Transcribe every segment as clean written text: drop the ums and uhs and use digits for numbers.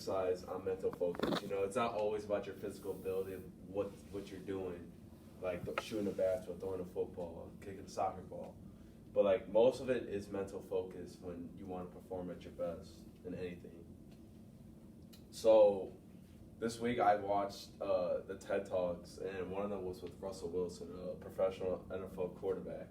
emphasize on mental focus. You know, it's not always about your physical ability, what you're doing, like shooting a basketball, throwing a football, kicking a soccer ball. But like most of it is mental focus when you want to perform at your best in anything. So this week I watched the TED Talks, and one of them was with Russell Wilson, a professional NFL quarterback.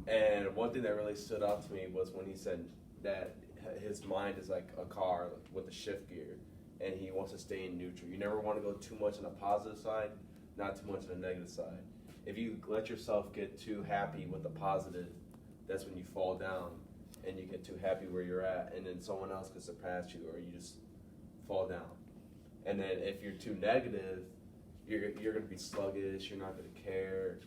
And one thing that really stood out to me was when he said that his mind is like a car with a shift gear, and he wants to stay in neutral. You never want to go too much on the positive side, not too much on the negative side. If you let yourself get too happy with the positive, that's when you fall down, and you get too happy where you're at, and then someone else can surpass you, or you just fall down. And then if you're too negative, you're going to be sluggish, you're not going to care,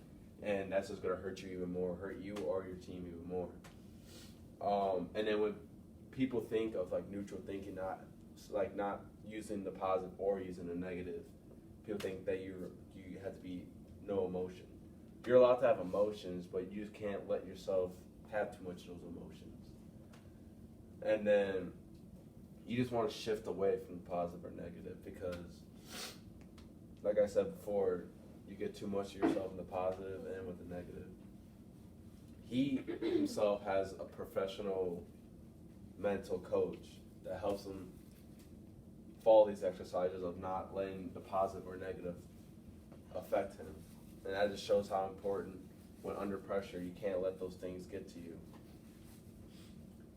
and that's just going to hurt you even more, hurt you or your team even more. And then when people think of like neutral thinking, not using the positive or using the negative, people think that you have to be no emotion. You're allowed to have emotions, but you just can't let yourself have too much of those emotions. And then you just want to shift away from positive or negative because, like I said before, you get too much of yourself in the positive and with the negative. He himself has a professional mental coach that helps him follow these exercises of not letting the positive or negative affect him. And that just shows how important, when under pressure, you can't let those things get to you.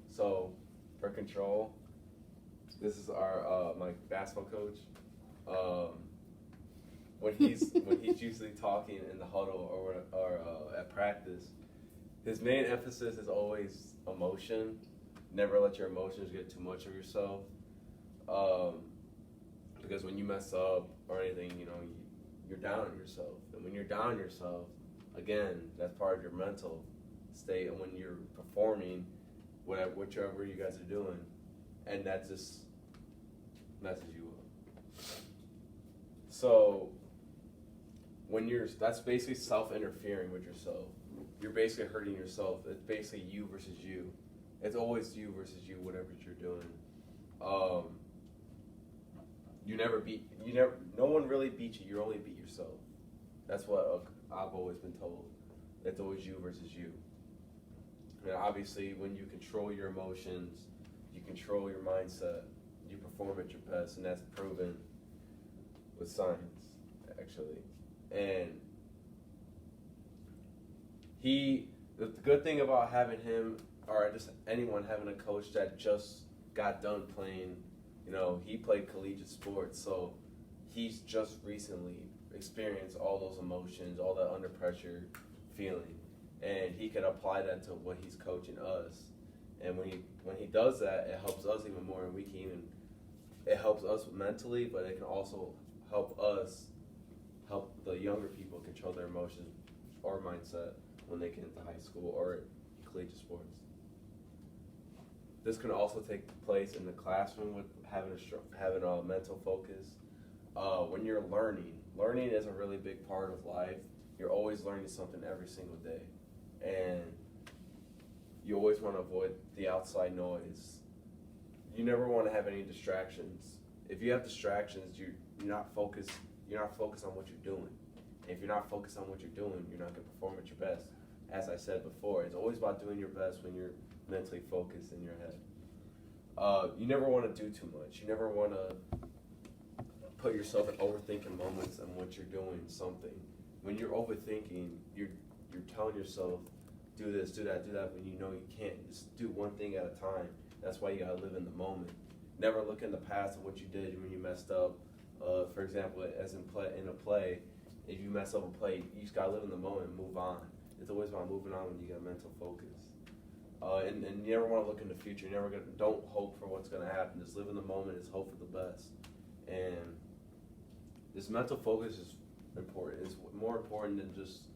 So, for control, this is our my basketball coach. When he's usually talking in the huddle or at practice, his main emphasis is always emotion. Never let your emotions get too much of yourself. Because when you mess up or anything, you know, you're down on yourself. And when you're down on yourself, again, that's part of your mental state. And when you're performing, whichever you guys are doing, and that just messes you up. So that's basically self-interfering with yourself. You're basically hurting yourself. It's basically you versus you. It's always you versus you, whatever you're doing. No one really beats you. You only beat yourself. That's what I've always been told. It's always you versus you. And obviously, when you control your emotions, you control your mindset, you perform at your best, and that's proven with science, actually. And the good thing about having him, or just anyone having a coach that just got done playing, you know, he played collegiate sports, so he's just recently experienced all those emotions, all that under pressure feeling, and he can apply that to what he's coaching us. And when he does that, it helps us even more, and it helps us mentally, but it can also help the younger people control their emotions or mindset when they get into high school or collegiate sports. This can also take place in the classroom with having a mental focus. When you're learning is a really big part of life. You're always learning something every single day, and you always want to avoid the outside noise. You never want to have any distractions. If you have distractions, you're not focused. You're not focused on what you're doing. And if you're not focused on what you're doing, you're not going to perform at your best. As I said before, it's always about doing your best when you're mentally focused in your head. You never want to do too much. You never want to put yourself in overthinking moments on what you're doing something. When you're overthinking, you're telling yourself, do this, do that, when you know you can't. Just do one thing at a time. That's why you gotta live in the moment. Never look in the past of what you did when you messed up. For example, as in a play, if you mess up a play, you just gotta live in the moment and move on. It's always about moving on when you got mental focus. And you never want to look in the future. Don't hope for what's gonna happen. Just live in the moment. Just hope for the best. And this mental focus is important. It's more important than just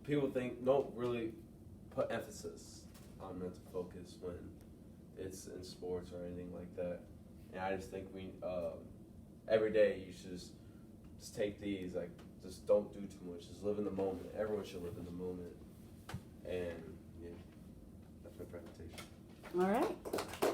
people don't really put emphasis on mental focus when it's in sports or anything like that. And I just think every day you should just take these, like, just don't do too much. Just live in the moment. Everyone should live in the moment. And yeah, that's my presentation. All right.